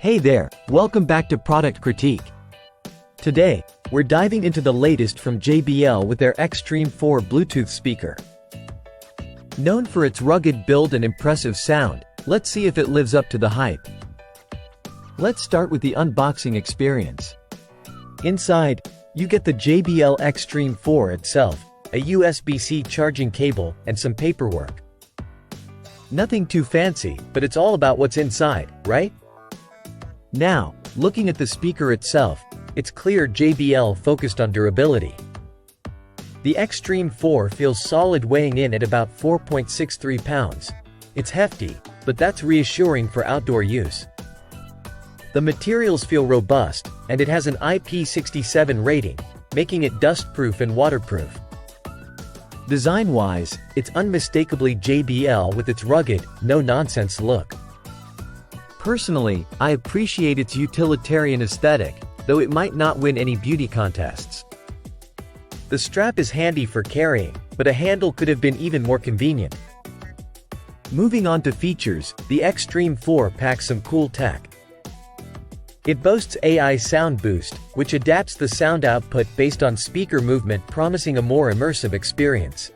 Hey there, welcome back to Product Critique. Today, we're diving into the latest from JBL with their Xtreme 4 Bluetooth speaker. Known for its rugged build and impressive sound, let's see if it lives up to the hype. Let's start with the unboxing experience. Inside, you get the JBL Xtreme 4 itself, a USB-C charging cable, and some paperwork. Nothing too fancy, but it's all about what's inside, right? Now, looking at the speaker itself, it's clear JBL focused on durability. The Xtreme 4 feels solid, weighing in at about 4.63 pounds. It's hefty, but that's reassuring for outdoor use. The materials feel robust, and it has an IP67 rating, making it dust-proof and waterproof. Design-wise, it's unmistakably JBL with its rugged, no-nonsense look. Personally, I appreciate its utilitarian aesthetic, though it might not win any beauty contests. The strap is handy for carrying, but a handle could have been even more convenient. Moving on to features, the Xtreme 4 packs some cool tech. It boasts AI Sound Boost, which adapts the sound output based on speaker movement, promising a more immersive experience.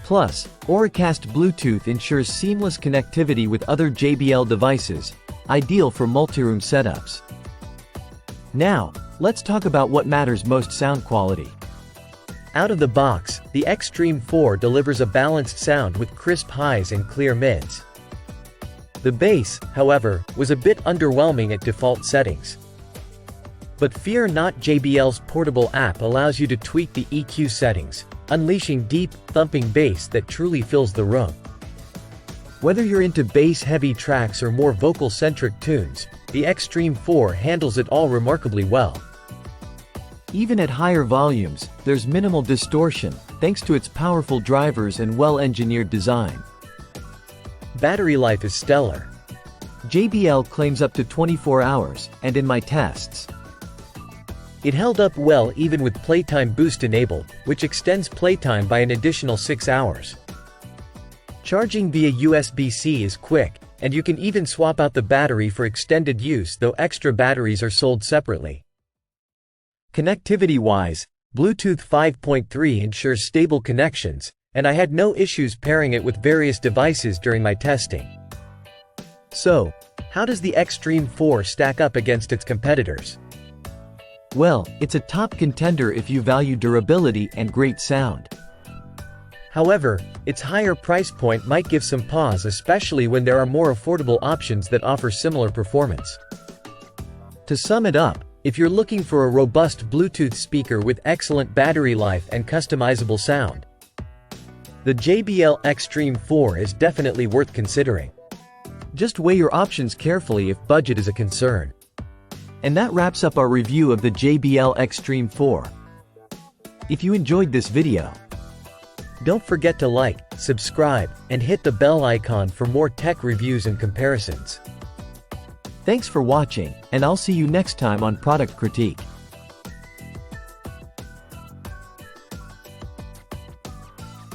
Plus, Auracast Bluetooth ensures seamless connectivity with other JBL devices, ideal for multi-room setups. Now, let's talk about what matters most: sound quality. Out of the box, the Xtreme 4 delivers a balanced sound with crisp highs and clear mids. The bass, however, was a bit underwhelming at default settings. But fear not, JBL's portable app allows you to tweak the EQ settings, unleashing deep, thumping bass that truly fills the room. Whether you're into bass-heavy tracks or more vocal-centric tunes, the Xtreme 4 handles it all remarkably well. Even at higher volumes, there's minimal distortion, thanks to its powerful drivers and well-engineered design. Battery life is stellar. JBL claims up to 24 hours, and in my tests, it held up well even with Playtime Boost enabled, which extends playtime by an additional 6 hours. Charging via USB-C is quick, and you can even swap out the battery for extended use, though extra batteries are sold separately. Connectivity-wise, Bluetooth 5.3 ensures stable connections, and I had no issues pairing it with various devices during my testing. So, how does the Xtreme 4 stack up against its competitors? Well, it's a top contender if you value durability and great sound. However, its higher price point might give some pause, especially when there are more affordable options that offer similar performance. To sum it up, if you're looking for a robust Bluetooth speaker with excellent battery life and customizable sound, the JBL Xtreme 4 is definitely worth considering. Just weigh your options carefully if budget is a concern. And that wraps up our review of the JBL Xtreme 4. If you enjoyed this video, don't forget to like, subscribe, and hit the bell icon for more tech reviews and comparisons. Thanks for watching, and I'll see you next time on Product Critique.